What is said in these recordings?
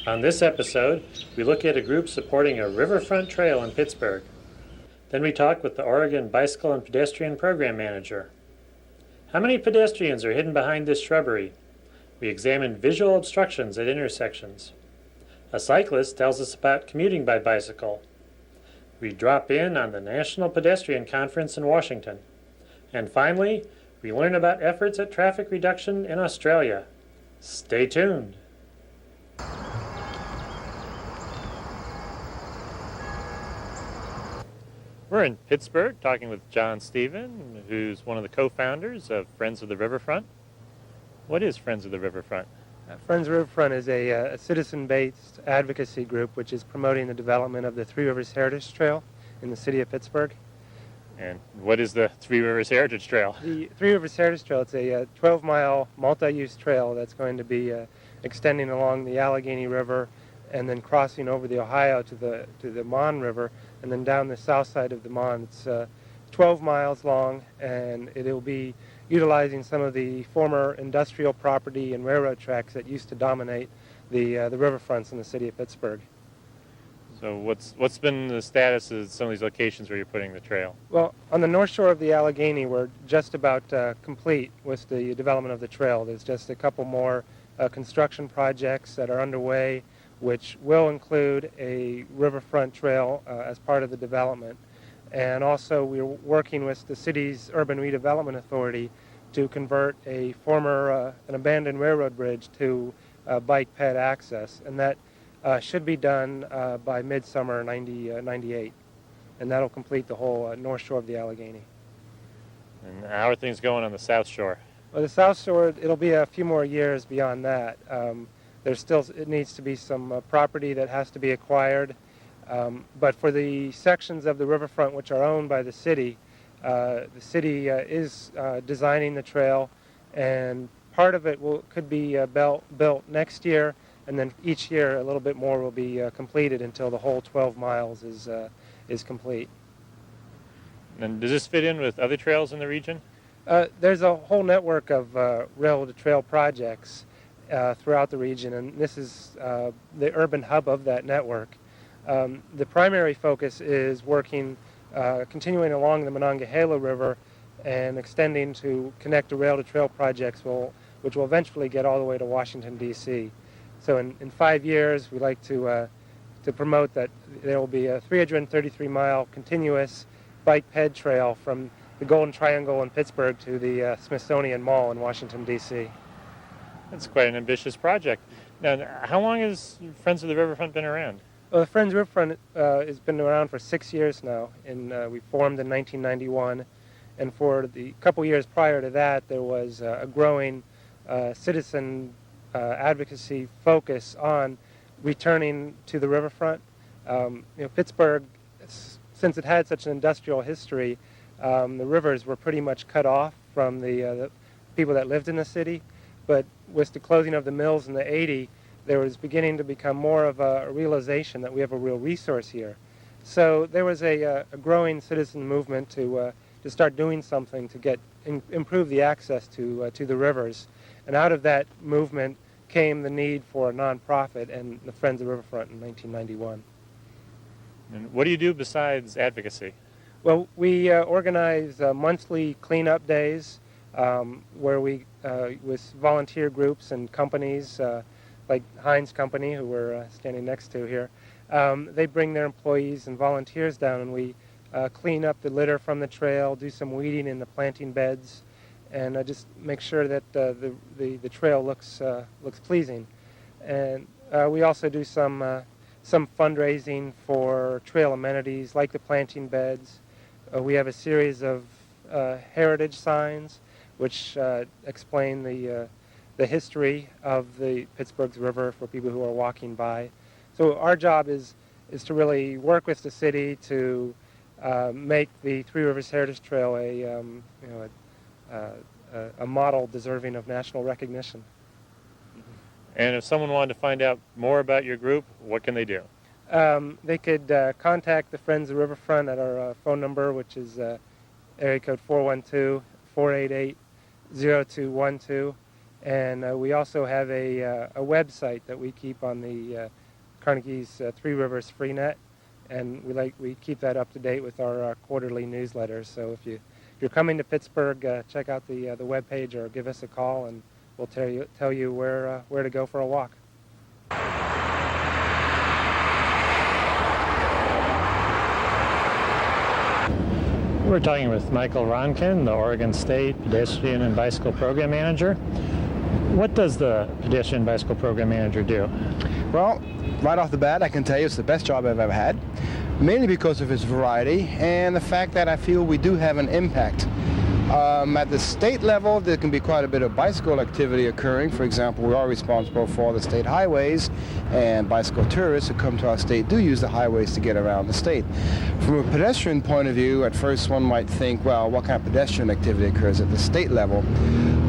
On this episode, we look at a group supporting a riverfront trail in Pittsburgh. Then we talk with the Oregon Bicycle and Pedestrian Program Manager. How many pedestrians are hidden behind this shrubbery? We examine visual obstructions at intersections. A cyclist tells us about commuting by bicycle. We drop in on the National Pedestrian Conference in Washington. And finally, we learn about efforts at traffic reduction in Australia. Stay tuned. We're in Pittsburgh talking with John Stephen, who's one of the co-founders of Friends of the Riverfront. What is Friends of the Riverfront? Friends of the Riverfront is a citizen-based advocacy group which is promoting the development of the Three Rivers Heritage Trail in the city of Pittsburgh. And what is the Three Rivers Heritage Trail? The Three Rivers Heritage Trail, it's a 12-mile multi-use trail that's going to be extending along the Allegheny River and then crossing over the Ohio to the Mon River and then down the south side of the Mon. It's 12 miles long, and it will be utilizing some of the former industrial property and railroad tracks that used to dominate the riverfronts in the city of Pittsburgh. So what's been the status of some of these locations where you're putting the trail? Well, on the north shore of the Allegheny, we're just about complete with the development of the trail. There's just a couple more construction projects that are underway, which will include a riverfront trail as part of the development. And also we're working with the city's Urban Redevelopment Authority to convert a former an abandoned railroad bridge to bike ped access. And that should be done by midsummer 98. And that'll complete the whole north shore of the Allegheny. And how are things going on the south shore? Well, the south shore, it'll be a few more years beyond that. It needs to be some property that has to be acquired. But for the sections of the riverfront which are owned by the city is designing the trail, and part of it could be built next year, and then each year a little bit more will be completed until the whole 12 miles is complete. And does this fit in with other trails in the region? There's a whole network of rail-to-trail projects throughout the region, and this is the urban hub of that network. The primary focus is continuing along the Monongahela River and extending to connect to rail-to-trail projects which will eventually get all the way to Washington, D.C. So in 5 years, we'd like to promote that there will be a 333-mile continuous bike ped trail from the Golden Triangle in Pittsburgh to the Smithsonian Mall in Washington, D.C. That's quite an ambitious project. Now, how long has Friends of the Riverfront been around? Well, the Friends Riverfront has been around for 6 years now, and we formed in 1991. And for the couple years prior to that, there was a growing citizen advocacy focus on returning to the riverfront. Pittsburgh, since it had such an industrial history, the rivers were pretty much cut off from the people that lived in the city. But with the closing of the mills in the 80s, there was beginning to become more of a realization that we have a real resource here. So there was a growing citizen movement to start doing something to improve the access to the rivers. And out of that movement came the need for a nonprofit and the Friends of the Riverfront in 1991. And what do you do besides advocacy? Well, we organize monthly cleanup days where we, with volunteer groups and companies like Heinz Company, who we're standing next to here, they bring their employees and volunteers down, and we clean up the litter from the trail, do some weeding in the planting beds, and just make sure that the trail looks pleasing. And we also do some fundraising for trail amenities like the planting beds. We have a series of heritage signs which explain the history of the Pittsburgh's river for people who are walking by. So our job is to really work with the city to make the Three Rivers Heritage Trail a model deserving of national recognition. And if someone wanted to find out more about your group, what can they do? They could contact the Friends of the Riverfront at our phone number, which is area code 412-488-0212. And we also have a website that we keep on the Carnegie's Three Rivers Freenet, and we keep that up to date with our quarterly newsletters. So if you're coming to Pittsburgh, check out the webpage or give us a call, and we'll tell you where to go for a walk. We're talking with Michael Ronkin, the Oregon State Pedestrian and Bicycle Program Manager. What does the Pedestrian Bicycle Program Manager do? Well, right off the bat, I can tell you it's the best job I've ever had, mainly because of its variety and the fact that I feel we do have an impact. At the state level, there can be quite a bit of bicycle activity occurring. For example, we are responsible for the state highways, and bicycle tourists who come to our state do use the highways to get around the state. From a pedestrian point of view, at first one might think, well, what kind of pedestrian activity occurs at the state level?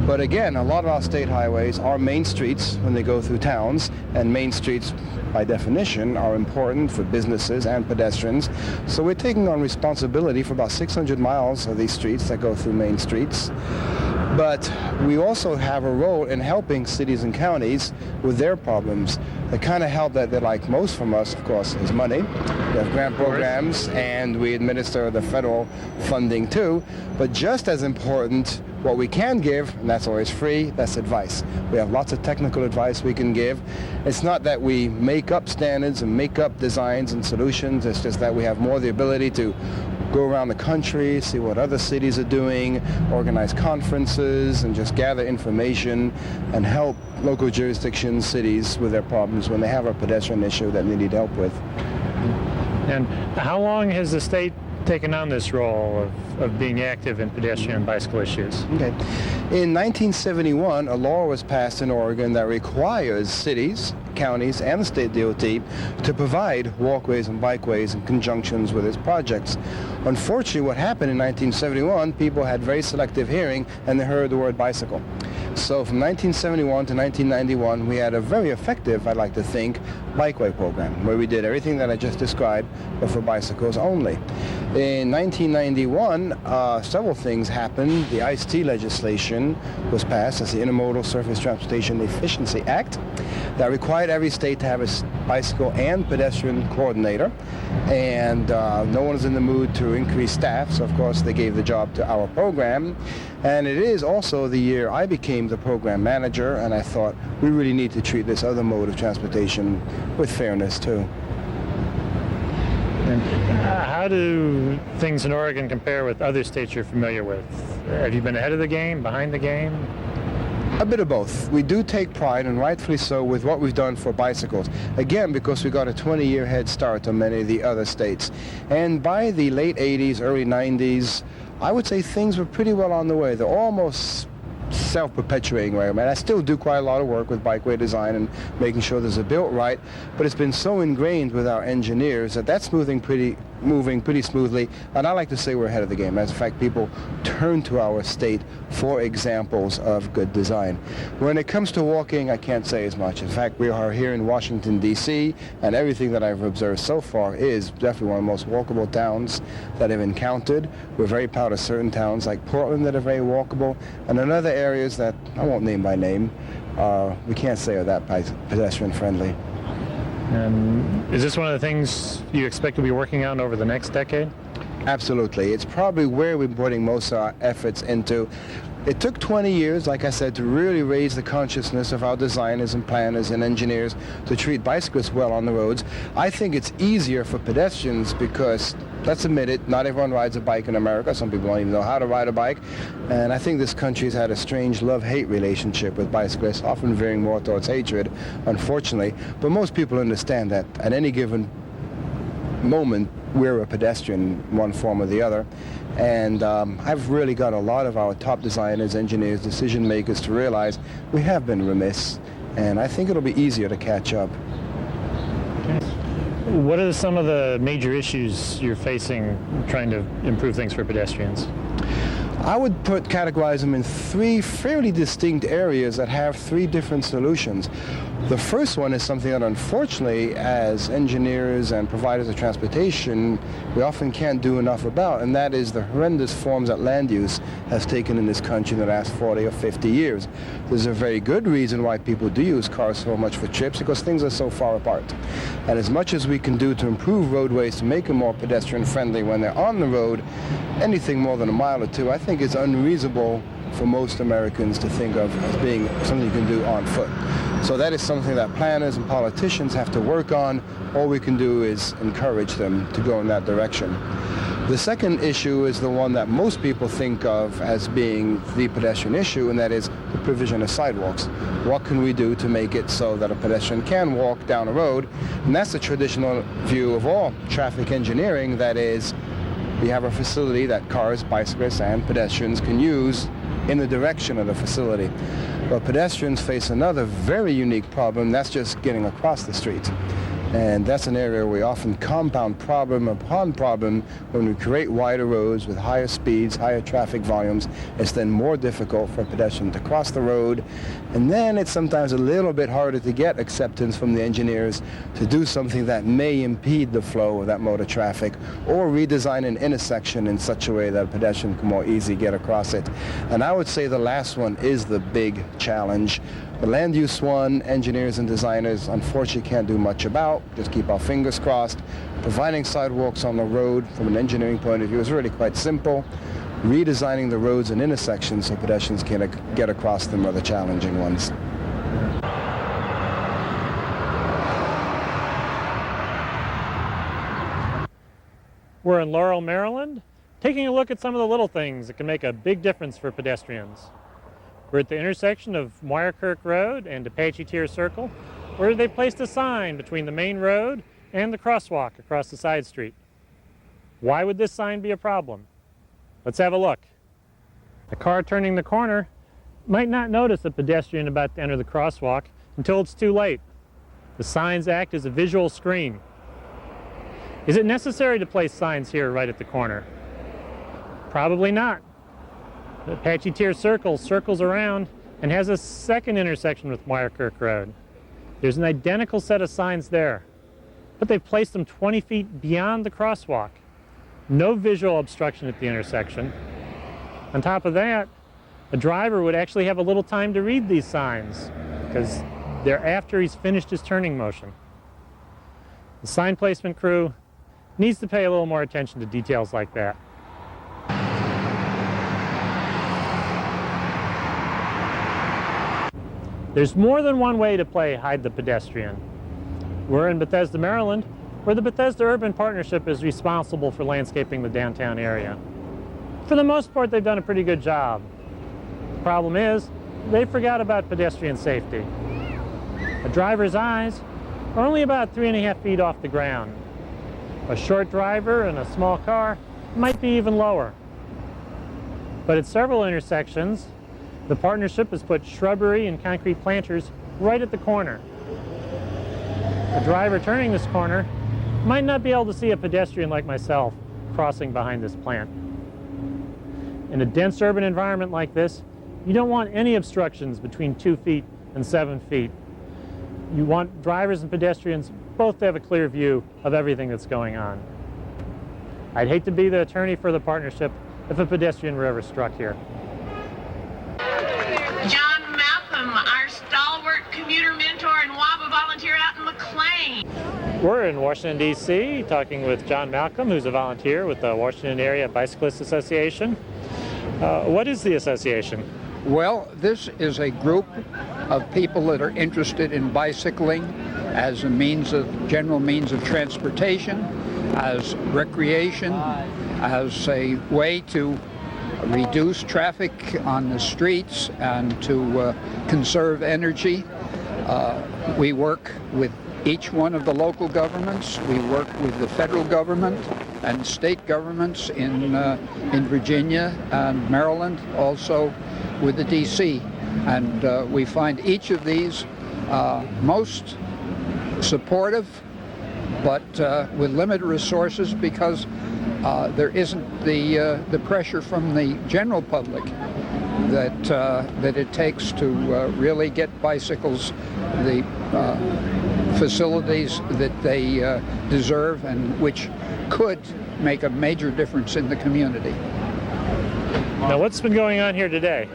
But again, a lot of our state highways are main streets when they go through towns, and main streets, by definition, are important for businesses and pedestrians. So we're taking on responsibility for about 600 miles of these streets that go through main streets. But we also have a role in helping cities and counties with their problems. The kind of help that they like most from us, of course, is money. We have grant programs, and we administer the federal funding too. But just as important, what we can give, and that's always free, that's advice. We have lots of technical advice we can give. It's not that we make up standards and make up designs and solutions. It's just that we have more the ability to go around the country, see what other cities are doing, organize conferences, and just gather information and help local jurisdictions, cities with their problems when they have a pedestrian issue that they need help with. And how long has the state taken on this role of being active in pedestrian and bicycle issues? Okay. In 1971, a law was passed in Oregon that requires cities, counties, and the state DOT to provide walkways and bikeways in conjunctions with its projects. Unfortunately, what happened in 1971, people had very selective hearing and they heard the word bicycle. So from 1971 to 1991, we had a very effective, I'd like to think, bikeway program where we did everything that I just described, but for bicycles only. In 1991, several things happened. The ICE-T legislation was passed as the Intermodal Surface Transportation Efficiency Act that required every state to have a bicycle and pedestrian coordinator, and no one was in the mood to increase staff, so of course they gave the job to our program. And it is also the year I became the program manager, and I thought we really need to treat this other mode of transportation with fairness too. And how do things in Oregon compare with other states you're familiar with? Have you been ahead of the game, behind the game? A bit of both. We do take pride, and rightfully so, with what we've done for bicycles. Again, because we got a 20-year head start on many of the other states. And by the late 80s, early 90s, I would say things were pretty well on the way. They're almost self-perpetuating way. I mean, I still do quite a lot of work with bikeway design and making sure there's a built right, but it's been so ingrained with our engineers that that's moving pretty smoothly, and I like to say we're ahead of the game. As a fact, people turn to our state for examples of good design. When it comes to walking, I can't say as much. In fact, we are here in Washington, D.C., and everything that I've observed so far is definitely one of the most walkable towns that I've encountered. We're very proud of certain towns like Portland that are very walkable, and in other areas that I won't name by name, we can't say are that pedestrian friendly. And is this one of the things you expect to be working on over the next decade? Absolutely. It's probably where we're putting most of our efforts into. It took 20 years, like I said, to really raise the consciousness of our designers and planners and engineers to treat bicyclists well on the roads. I think it's easier for pedestrians because, let's admit it, not everyone rides a bike in America. Some people don't even know how to ride a bike. And I think this country has had a strange love-hate relationship with bicyclists, often veering more towards hatred, unfortunately. But most people understand that at any given moment, we're a pedestrian in one form or the other. And I've really got a lot of our top designers, engineers, decision makers to realize we have been remiss, and I think it'll be easier to catch up. Okay. What are some of the major issues you're facing trying to improve things for pedestrians? I would categorize them in three fairly distinct areas that have three different solutions. The first one is something that unfortunately, as engineers and providers of transportation, we often can't do enough about, and that is the horrendous forms that land use has taken in this country in the last 40 or 50 years. There's a very good reason why people do use cars so much for trips, because things are so far apart. And as much as we can do to improve roadways to make them more pedestrian friendly when they're on the road, anything more than a mile or two, I think is unreasonable for most Americans to think of as being something you can do on foot. So that is something that planners and politicians have to work on. All we can do is encourage them to go in that direction. The second issue is the one that most people think of as being the pedestrian issue, and that is the provision of sidewalks. What can we do to make it so that a pedestrian can walk down a road? And that's the traditional view of all traffic engineering. That is, we have a facility that cars, bicyclists, and pedestrians can use in the direction of the facility. But pedestrians face another very unique problem, that's just getting across the street. And that's an area where we often compound problem upon problem. When we create wider roads with higher speeds, higher traffic volumes, it's then more difficult for a pedestrian to cross the road. And then it's sometimes a little bit harder to get acceptance from the engineers to do something that may impede the flow of that mode of traffic, or redesign an intersection in such a way that a pedestrian can more easily get across it. And I would say the last one is the big challenge. The land use one, engineers and designers unfortunately can't do much about. Just keep our fingers crossed. Providing sidewalks on the road from an engineering point of view is really quite simple. Redesigning the roads and intersections so pedestrians can get across them are the challenging ones. We're in Laurel, Maryland, taking a look at some of the little things that can make a big difference for pedestrians. We're at the intersection of Wyerkirk Road and Apache Tier Circle, where they placed a sign between the main road and the crosswalk across the side street. Why would this sign be a problem? Let's have a look. A car turning the corner might not notice a pedestrian about to enter the crosswalk until it's too late. The signs act as a visual screen. Is it necessary to place signs here right at the corner? Probably not. The Apache Tier Circle circles around and has a second intersection with Wyerkirk Road. There's an identical set of signs there, but they've placed them 20 feet beyond the crosswalk. No visual obstruction at the intersection. On top of that, a driver would actually have a little time to read these signs because they're after he's finished his turning motion. The sign placement crew needs to pay a little more attention to details like that. There's more than one way to play hide the pedestrian. We're in Bethesda, Maryland, where the Bethesda Urban Partnership is responsible for landscaping the downtown area. For the most part, they've done a pretty good job. The problem is, they forgot about pedestrian safety. A driver's eyes are only about 3.5 feet off the ground. A short driver in a small car might be even lower. But at several intersections, the partnership has put shrubbery and concrete planters right at the corner. A driver turning this corner might not be able to see a pedestrian like myself crossing behind this plant. In a dense urban environment like this, you don't want any obstructions between 2 feet and 7 feet. You want drivers and pedestrians both to have a clear view of everything that's going on. I'd hate to be the attorney for the partnership if a pedestrian were ever struck here. John Malcolm, our stalwart commuter mentor and WABA volunteer out in McLean. We're in Washington, D.C., talking with John Malcolm, who's a volunteer with the Washington Area Bicyclists Association. What is the association? Well, this is a group of people that are interested in bicycling as a general means of transportation, as recreation, as a way to reduce traffic on the streets and to conserve energy. We work with each one of the local governments. We work with the federal government and state governments in Virginia and Maryland, also with the D.C. And we find each of these most supportive, but with limited resources because there isn't the pressure from the general public that it takes to really get bicycles the facilities that they deserve, and which could make a major difference in the community. Now, what's been going on here today?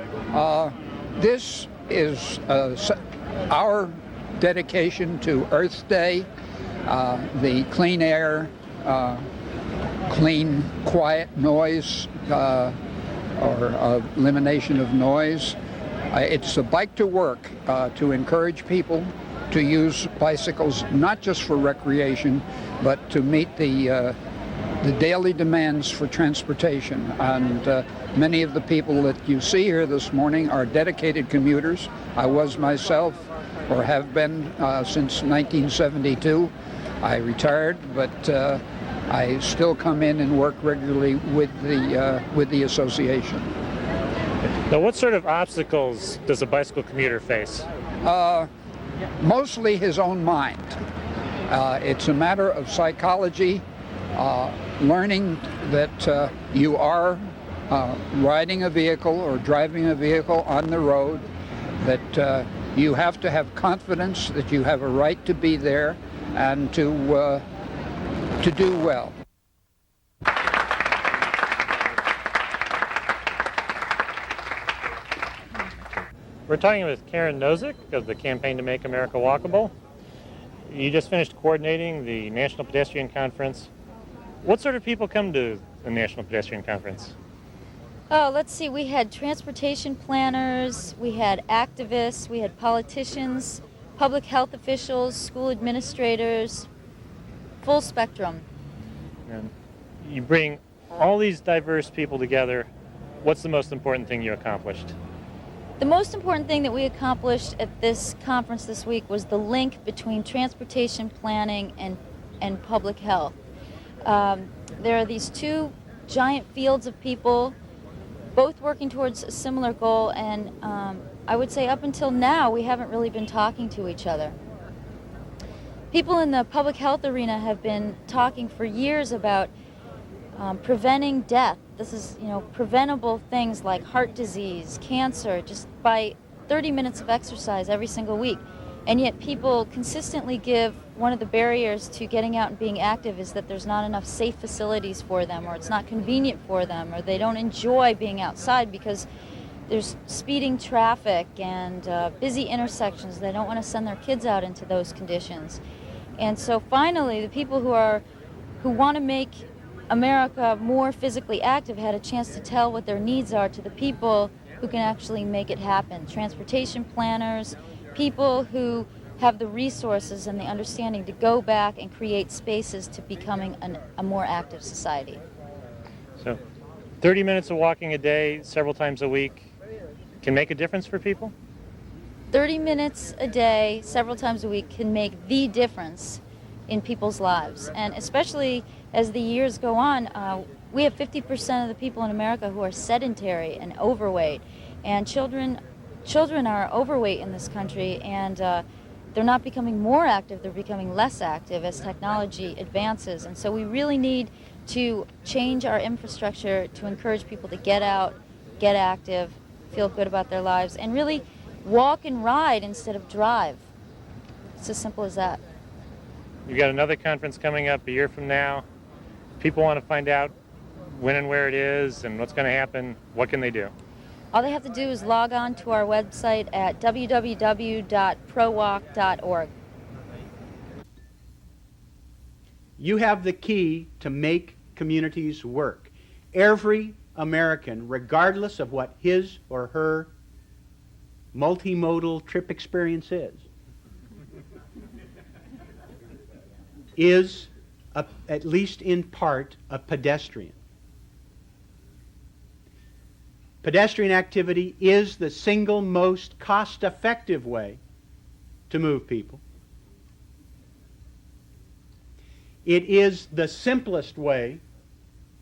This is our dedication to Earth Day, the clean air, clean, quiet noise, or elimination of noise. It's a bike to work to encourage people to use bicycles, not just for recreation, but to meet the daily demands for transportation. And many of the people that you see here this morning are dedicated commuters. I was myself, or have been since 1972. I retired, but I still come in and work regularly with the association. Now, what sort of obstacles does a bicycle commuter face? Mostly his own mind. It's a matter of psychology, learning that you are riding a vehicle or driving a vehicle on the road, that you have to have confidence that you have a right to be there and to do well. We're talking with Karen Nozick of the Campaign to Make America Walkable. You just finished coordinating the National Pedestrian Conference. What sort of people come to the National Pedestrian Conference? Oh, let's see. We had transportation planners, we had activists, we had politicians, public health officials, school administrators, full spectrum. And you bring all these diverse people together. What's the most important thing you accomplished? The most important thing that we accomplished at this conference this week was the link between transportation planning and public health. There are these two giant fields of people, both working towards a similar goal, and I would say up until now we haven't really been talking to each other. People in the public health arena have been talking for years about preventing death. This is, preventable things like heart disease, cancer, just by 30 minutes of exercise every single week. And yet people consistently give one of the barriers to getting out and being active is that there's not enough safe facilities for them, or it's not convenient for them, or they don't enjoy being outside because there's speeding traffic and busy intersections. They don't want to send their kids out into those conditions. And so finally, the people who want to make America more physically active had a chance to tell what their needs are to the people who can actually make it happen. Transportation planners, people who have the resources and the understanding to go back and create spaces to becoming a more active society. So 30 minutes of walking a day, several times a week, can make a difference for people? 30 minutes a day, several times a week, can make the difference in people's lives. And especially as the years go on, we have 50% of the people in America who are sedentary and overweight. And children are overweight in this country, and they're not becoming more active, they're becoming less active as technology advances. And so we really need to change our infrastructure to encourage people to get out, get active, feel good about their lives, and really walk and ride instead of drive. It's as simple as that. You've got another conference coming up a year from now. People want to find out when and where it is and what's going to happen. What can they do? All they have to do is log on to our website at www.prowalk.org. You have the key to make communities work. Every American, regardless of what his or her multimodal trip experience is at least in part, a pedestrian. Pedestrian activity is the single most cost-effective way to move people. It is the simplest way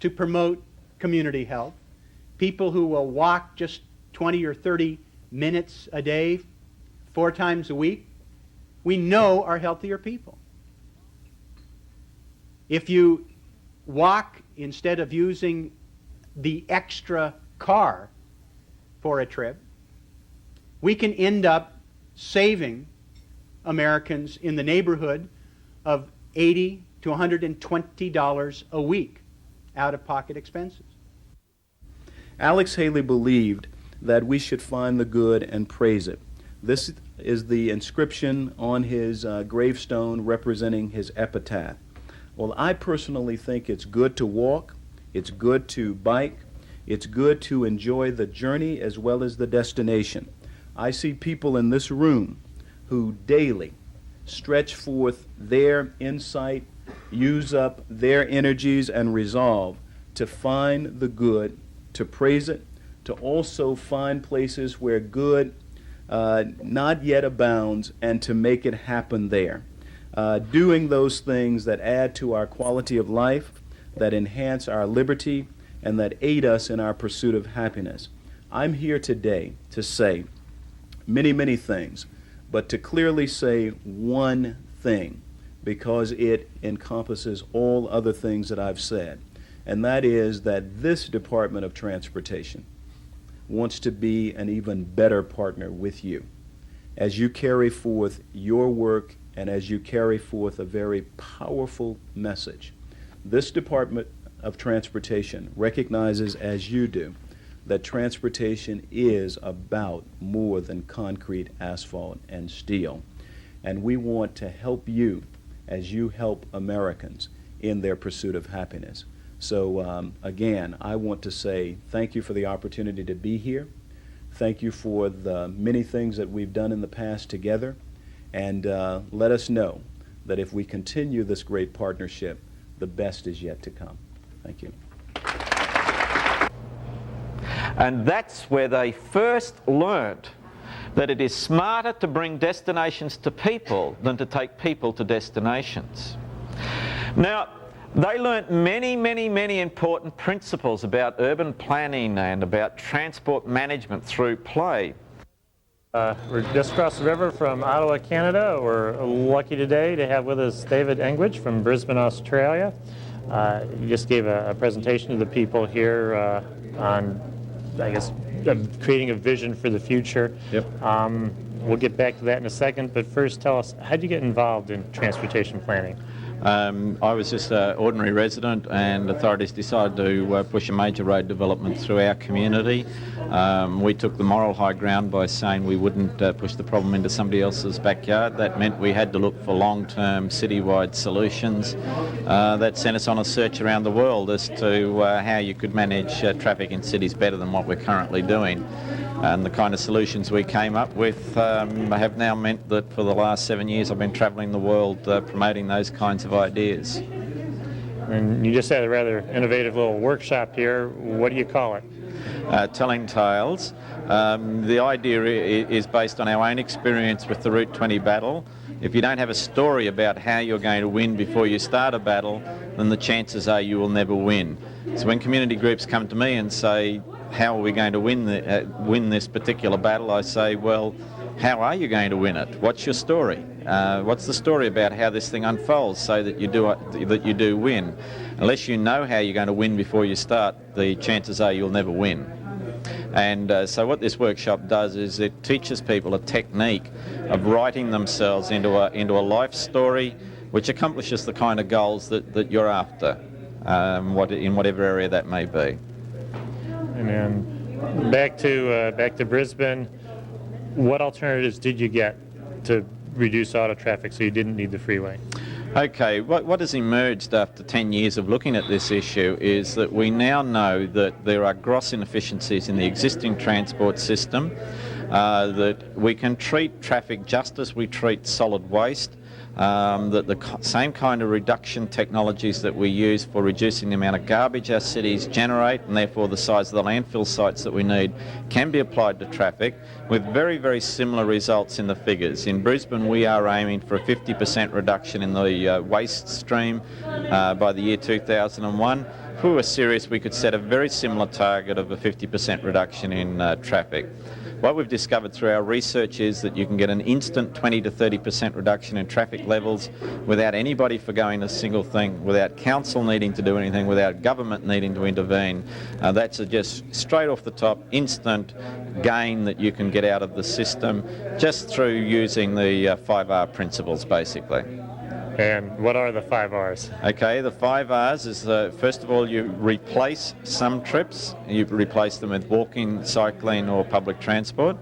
to promote community health. People who will walk just 20 or 30 minutes a day, 4 times a week, we know are healthier people. If you walk instead of using the extra car for a trip, we can end up saving Americans in the neighborhood of $80 to $120 a week out-of-pocket expenses. Alex Haley believed that we should find the good and praise it. This is the inscription on his gravestone representing his epitaph. Well, I personally think it's good to walk, it's good to bike, it's good to enjoy the journey as well as the destination. I see people in this room who daily stretch forth their insight, use up their energies and resolve to find the good, to praise it, to also find places where good not yet abounds and to make it happen there. Doing those things that add to our quality of life, that enhance our liberty, and that aid us in our pursuit of happiness. I'm here today to say many, many things, but to clearly say one thing, because it encompasses all other things that I've said, and that is that this Department of Transportation wants to be an even better partner with you as you carry forth your work and as you carry forth a very powerful message. This Department of Transportation recognizes, as you do, that transportation is about more than concrete, asphalt, and steel. And we want to help you as you help Americans in their pursuit of happiness. So again, I want to say thank you for the opportunity to be here. Thank you for the many things that we've done in the past together. And let us know that if we continue this great partnership, the best is yet to come. Thank you. And that's where they first learned that it is smarter to bring destinations to people than to take people to destinations. Now, they learnt many, many, many important principles about urban planning and about transport management through play. We're just across the river from Ottawa, Canada. We're lucky today to have with us David Engwicht from Brisbane, Australia. He just gave a presentation to the people here on, I guess, creating a vision for the future. Yep. We'll get back to that in a second, but first tell us, how did you get involved in transportation planning? I was just an ordinary resident, and authorities decided to push a major road development through our community. We took the moral high ground by saying we wouldn't push the problem into somebody else's backyard. That meant we had to look for long-term citywide solutions. That sent us on a search around the world as to how you could manage traffic in cities better than what we're currently doing. And the kind of solutions we came up with have now meant that for the last 7 years I've been travelling the world promoting those kinds of ideas. And you just had a rather innovative little workshop here. What do you call it? Telling tales. The idea is based on our own experience with the Route 20 battle. If you don't have a story about how you're going to win before you start a battle, then the chances are you will never win. So when community groups come to me and say, how are we going to win this particular battle, I say, well, how are you going to win it? What's your story? What's the story about how this thing unfolds so that you do win? Unless you know how you're going to win before you start, the chances are you'll never win. And so what this workshop does is it teaches people a technique of writing themselves into a life story which accomplishes the kind of goals that you're after, in whatever area that may be. And then back to Brisbane, what alternatives did you get to reduce auto traffic so you didn't need the freeway? Okay, what has emerged after 10 years of looking at this issue is that we now know that there are gross inefficiencies in the existing transport system, that we can treat traffic just as we treat solid waste, that the same kind of reduction technologies that we use for reducing the amount of garbage our cities generate, and therefore the size of the landfill sites that we need, can be applied to traffic with very, very similar results in the figures. In Brisbane, we are aiming for a 50% reduction in the waste stream by the year 2001. If we were serious, we could set a very similar target of a 50% reduction in traffic. What we've discovered through our research is that you can get an instant 20 to 30% reduction in traffic levels without anybody forgoing a single thing, without council needing to do anything, without government needing to intervene. That's just straight off the top, instant gain that you can get out of the system just through using the 5R principles, basically. And what are the 5 R's? Okay, the 5 R's is, first of all, you replace some trips. You replace them with walking, cycling or public transport.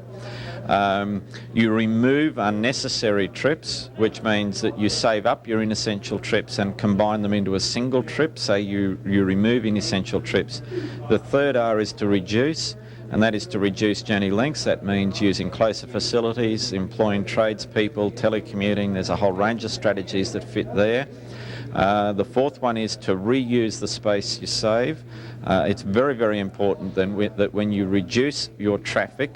You remove unnecessary trips, which means that you save up your inessential trips and combine them into a single trip, so you remove inessential trips. The third R is to reduce, and that is to reduce journey lengths. That means using closer facilities, employing tradespeople, telecommuting. There's a whole range of strategies that fit there. The fourth one is to reuse the space you save. It's very, very important that when you reduce your traffic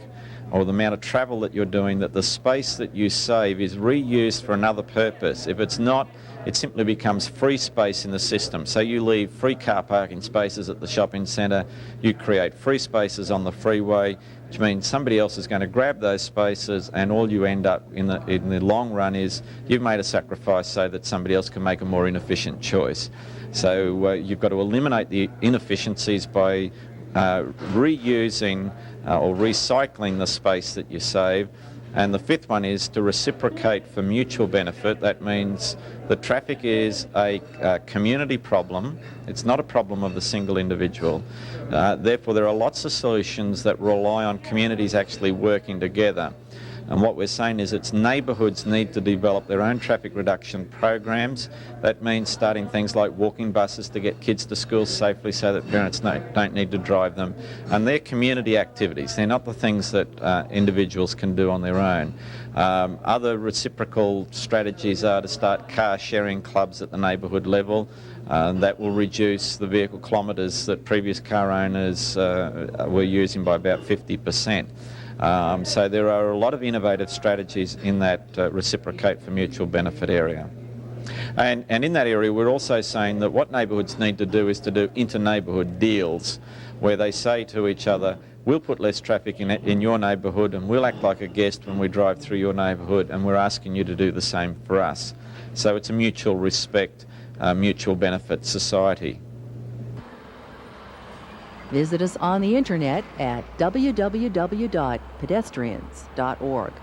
or the amount of travel that you're doing, that the space that you save is reused for another purpose. If it's not, it simply becomes free space in the system. So you leave free car parking spaces at the shopping centre, you create free spaces on the freeway, which means somebody else is going to grab those spaces, and all you end up in the long run is you've made a sacrifice so that somebody else can make a more inefficient choice. So you've got to eliminate the inefficiencies by reusing or recycling the space that you save. And the fifth one is to reciprocate for mutual benefit. That means the traffic is a community problem. It's not a problem of the single individual. Therefore, there are lots of solutions that rely on communities actually working together. And what we're saying is it's neighbourhoods need to develop their own traffic reduction programs. That means starting things like walking buses to get kids to school safely so that parents don't need to drive them. And they're community activities. They're not the things that individuals can do on their own. Other reciprocal strategies are to start car sharing clubs at the neighbourhood level. That will reduce the vehicle kilometres that previous car owners were using by about 50%. So there are a lot of innovative strategies in that reciprocate for mutual benefit area. And in that area, we're also saying that what neighbourhoods need to do is to do inter-neighbourhood deals where they say to each other, we'll put less traffic in your neighbourhood and we'll act like a guest when we drive through your neighbourhood, and we're asking you to do the same for us. So it's a mutual respect, mutual benefit society. Visit us on the internet at www.pedestrians.org.